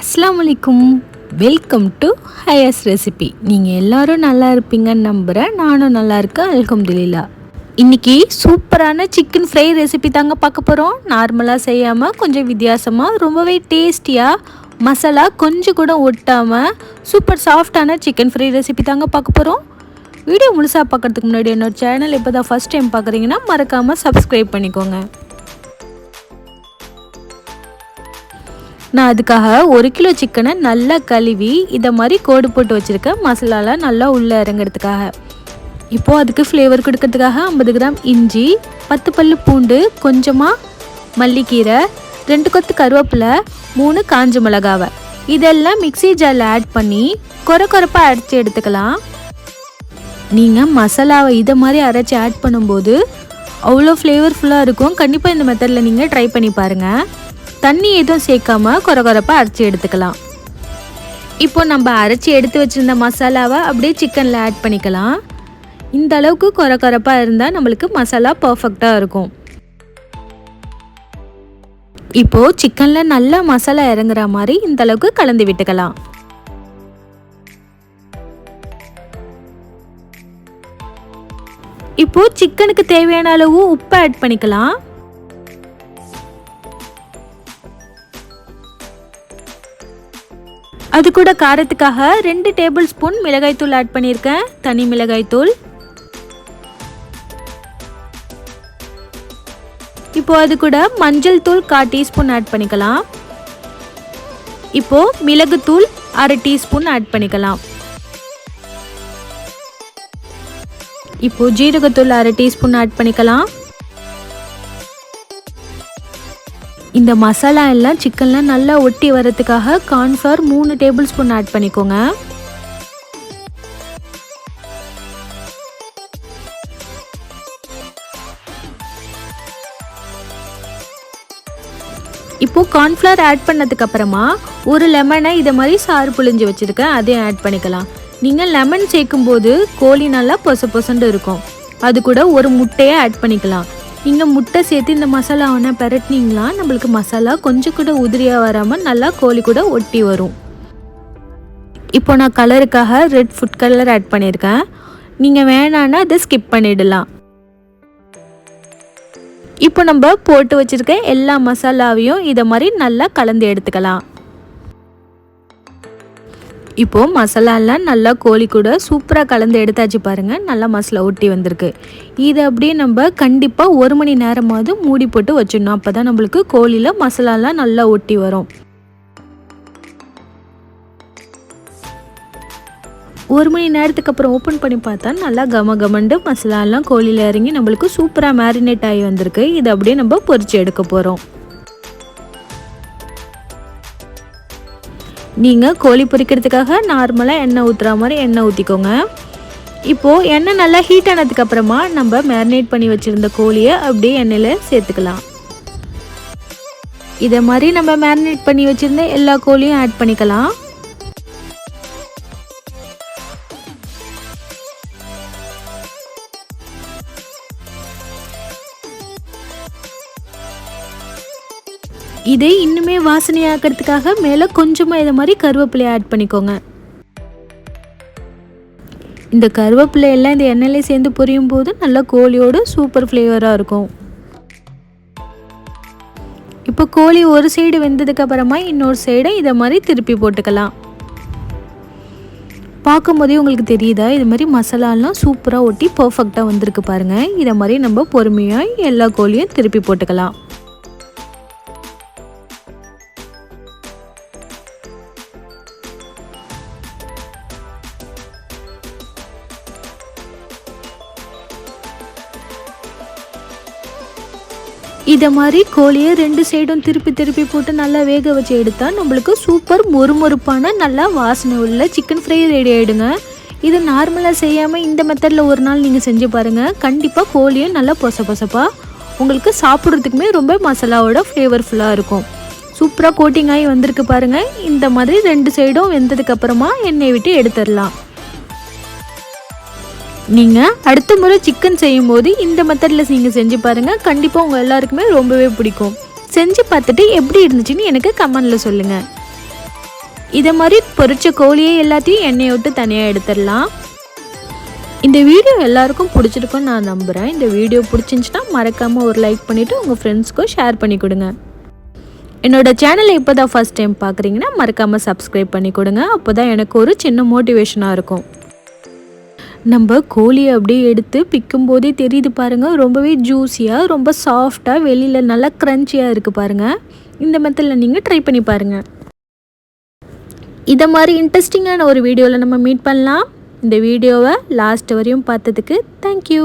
அஸ்ஸலாமு அலைக்கும், welcome to Hiace recipe. நீங்கள் எல்லோரும் நல்லா இருப்பீங்கன்னு நம்புகிறேன். நானும் நல்லா இருக்கேன், அல்ஹம்துலில்லாஹ். இன்றைக்கி சூப்பரான சிக்கன் ஃப்ரை ரெசிபி தாங்க பார்க்க போகிறோம். நார்மலாக செய்யாமல் கொஞ்சம் வித்தியாசமாக ரொம்பவே டேஸ்டியாக, மசாலா கொஞ்சம் கூட ஒட்டாமல் சூப்பர் சாஃப்டான சிக்கன் ஃப்ரை ரெசிபி தாங்க பார்க்க போகிறோம். வீடியோ முழுசாக பார்க்குறதுக்கு முன்னாடி என்னோடய சேனல் இப்போ தான் ஃபஸ்ட் டைம் பார்க்குறீங்கன்னா மறக்காமல் சப்ஸ்கிரைப் பண்ணிக்கோங்க. நான் அதுக்காக 1 கிலோ சிக்கனை நல்லா கழுவி இதை மாதிரி கோடு போட்டு வச்சுருக்கேன், மசாலாலாம் நல்லா உள்ளே இறங்கிறதுக்காக. இப்போது அதுக்கு ஃப்ளேவர் கொடுக்கறதுக்காக 50 கிராம் இஞ்சி, 10 பல்லு பூண்டு, கொஞ்சமாக மல்லிக்கீரை, 2 கொத்து கருவேப்பிலை, 3 காஞ்ச மிளகாவை இதெல்லாம் மிக்ஸி ஜாரில் ஆட் பண்ணி கொரப்பாக அரைச்சி எடுத்துக்கலாம். நீங்கள் மசாலாவை இதை மாதிரி அரைச்சி ஆட் பண்ணும்போது அவ்வளோ ஃப்ளேவர்ஃபுல்லாக இருக்கும். கண்டிப்பாக இந்த மெத்தடில் நீங்கள் ட்ரை பண்ணி பாருங்கள். தண்ணி எதுவும் சேர்க்காமல் கொரப்பாக அரைச்சி எடுத்துக்கலாம். இப்போ நம்ம அரைச்சி எடுத்து வச்சுருந்த மசாலாவை அப்படியே சிக்கனில் ஆட் பண்ணிக்கலாம். இந்த அளவுக்கு கொரப்பாக இருந்தால் நம்மளுக்கு மசாலா பர்ஃபெக்டாக இருக்கும். இப்போது சிக்கனில் நல்லா மசாலா இறங்குற மாதிரி இந்த அளவுக்கு கலந்து விட்டுக்கலாம். இப்போது சிக்கனுக்கு தேவையான அளவு உப்பு ஆட் பண்ணிக்கலாம். அது கூட காரத்துக்காக 2 டேபிள் ஸ்பூன் மிளகாய்த்தூள் ஆட் பண்ணியிருக்கேன், தனி மிளகாய்த்தூள். இப்போ அது கூட மஞ்சள் தூள் 1/4 டீஸ்பூன் ஆட் பண்ணிக்கலாம். இப்போ மிளகுத்தூள் 1/2 டீஸ்பூன் ஆட் பண்ணிக்கலாம். இப்போ ஜீரகத்தூள் 1/2 டீஸ்பூன் ஆட் பண்ணிக்கலாம். இந்த மசாலா எல்லாம் சிக்கனில் நல்லா ஒட்டி வரதுக்காக கார்ன்ஃப்ளவர் 3 டேபிள் ஸ்பூன் ஆட் பண்ணிக்கோங்க. இப்போது கார்ன்ஃப்ளவர் ஆட் பண்ணதுக்கு அப்புறமா ஒரு லெமனை இதை மாதிரி சாறு புழிஞ்சு வச்சுருக்கேன், அதையும் ஆட் பண்ணிக்கலாம். நீங்கள் லெமன் சேர்க்கும்போது கோழி நல்லா பொசன்னு இருக்கும். அது கூட ஒரு முட்டையை ஆட் பண்ணிக்கலாம். நீங்கள் முட்டை சேர்த்து இந்த மசாலாவை பெரட்டினீங்களா நம்மளுக்கு மசாலா கொஞ்சம் கூட உதிரியாக வராமல் நல்லா கோழி கூட ஒட்டி வரும். இப்போ நான் கலருக்காக ரெட் ஃபுட் கலர் ஆட் பண்ணியிருக்கேன். நீங்கள் வேணான்னா அதை ஸ்கிப் பண்ணிடலாம். இப்போ நம்ம போட்டு வச்சுருக்க எல்லா மசாலாவையும் இதை மாதிரி நல்லா கலந்து எடுத்துக்கலாம். இப்போது மசாலாலாம் நல்லா கோழி கூட சூப்பராக கலந்து எடுத்தாச்சு பாருங்கள், நல்லா மசாலா ஒட்டி வந்திருக்கு. இதை அப்படியே நம்ம கண்டிப்பாக 1 மணி நேரமாவது மூடி போட்டு வச்சிடணும். அப்போ தான் நம்மளுக்கு கோழியில் மசாலாலாம் நல்லா ஒட்டி வரும். 1 மணி நேரத்துக்கு அப்புறம் ஓப்பன் பண்ணி பார்த்தா நல்லா கமண்டு மசாலாலாம் கோழியில் இறங்கி நம்மளுக்கு சூப்பராக மேரினேட் ஆகி வந்திருக்கு. இதை அப்படியே நம்ம பொரிச்சு எடுக்க போகிறோம். நீங்கள் கோழி பொரிக்கிறதுக்காக நார்மலாக எண்ணெய் ஊற்றுற மாதிரி எண்ணெய் ஊற்றிக்கோங்க. இப்போது எண்ணெய் நல்லா ஹீட் ஆனதுக்கப்புறமா நம்ம மேரினேட் பண்ணி வச்சுருந்த கோழியை அப்படியே எண்ணெயில் சேர்த்துக்கலாம். இதை மாதிரி நம்ம மேரினேட் பண்ணி வச்சுருந்த எல்லா கோழியும் ஆட் பண்ணிக்கலாம். இதை இன்னுமே வாசனையாக்கிறதுக்காக மேலே கொஞ்சமாக இதை மாதிரி கருவேப்பிலையை ஆட் பண்ணிக்கோங்க. இந்த கருவேப்பிலை எல்லாம் இந்த எண்ணெயிலே சேர்ந்து பொரியும் போது நல்லா கோழியோடு சூப்பர் ஃப்ளேவராக இருக்கும். இப்போ கோழி ஒரு சைடு வெந்ததுக்கு அப்புறமா இன்னொரு சைடை இதை மாதிரி திருப்பி போட்டுக்கலாம். பார்க்கும் போதே உங்களுக்கு தெரியுதா இது மாதிரி மசாலாலாம் சூப்பராக ஒட்டி பர்ஃபெக்டாக வந்திருக்கு பாருங்கள். இதை மாதிரி நம்ம பொறுமையாக எல்லா கோழியும் திருப்பி போட்டுக்கலாம். இதை மாதிரி கோழியை 2 சைடும் திருப்பி போட்டு நல்லா வேக வச்சு எடுத்தால் நம்மளுக்கு சூப்பர் மொறுமொறுப்பான நல்லா வாசனை உள்ள சிக்கன் ஃப்ரை ரெடி ஆகிடுங்க. இது நார்மலாக செய்யாமல் இந்த மெத்தடில் ஒரு நாள் நீங்கள் செஞ்சு பாருங்கள். கண்டிப்பாக கோழியும் நல்லா பொசப்பாக உங்களுக்கு சாப்பிட்றதுக்குமே ரொம்ப மசாலாவோட ஃப்ளேவர்ஃபுல்லாக இருக்கும். சூப்பராக கோட்டிங் ஆகி வந்திருக்கு பாருங்கள். இந்த மாதிரி 2 சைடும் வெந்ததுக்கப்புறமா எண்ணெய் விட்டு எடுத்துடலாம். நீங்கள் அடுத்த முறை சிக்கன் செய்யும்போது இந்த மெத்தடில் நீங்கள் செஞ்சு பாருங்கள். கண்டிப்பாக உங்கள் எல்லாருக்குமே ரொம்பவே பிடிக்கும். செஞ்சு பார்த்துட்டு எப்படி இருந்துச்சுன்னு எனக்கு கமெண்டில் சொல்லுங்கள். இதை மாதிரி பொரிச்ச கோழியை எல்லாத்தையும் எண்ணெயை விட்டு தனியாக எடுத்துடலாம். இந்த வீடியோ எல்லாருக்கும் பிடிச்சிருக்குன்னு நான் நம்புகிறேன். இந்த வீடியோ பிடிச்சிருந்துச்சுன்னா மறக்காமல் ஒரு லைக் பண்ணிவிட்டு உங்கள் ஃப்ரெண்ட்ஸ்க்கும் ஷேர் பண்ணி கொடுங்க. என்னோடய சேனலை இப்போ தான் ஃபஸ்ட் டைம் பார்க்குறீங்கன்னா மறக்காமல் சப்ஸ்கிரைப் பண்ணி கொடுங்க. அப்போ தான் எனக்கு ஒரு சின்ன மோட்டிவேஷனாக இருக்கும். நம்ம கோழியை அப்படியே எடுத்து பிக்கும் போதே தெரியுது பாருங்கள், ரொம்பவே ஜூஸியாக, ரொம்ப சாஃப்டாக, வெளியில் நல்லா க்ரன்ச்சியாக இருக்குது பாருங்கள். இந்த மெத்தடில் நீங்கள் ட்ரை பண்ணி பாருங்கள். இதை மாதிரி இன்ட்ரெஸ்டிங்கான ஒரு வீடியோவில் நம்ம மீட் பண்ணலாம். இந்த வீடியோவை லாஸ்ட் வரையும் பார்த்ததுக்கு தேங்க்யூ.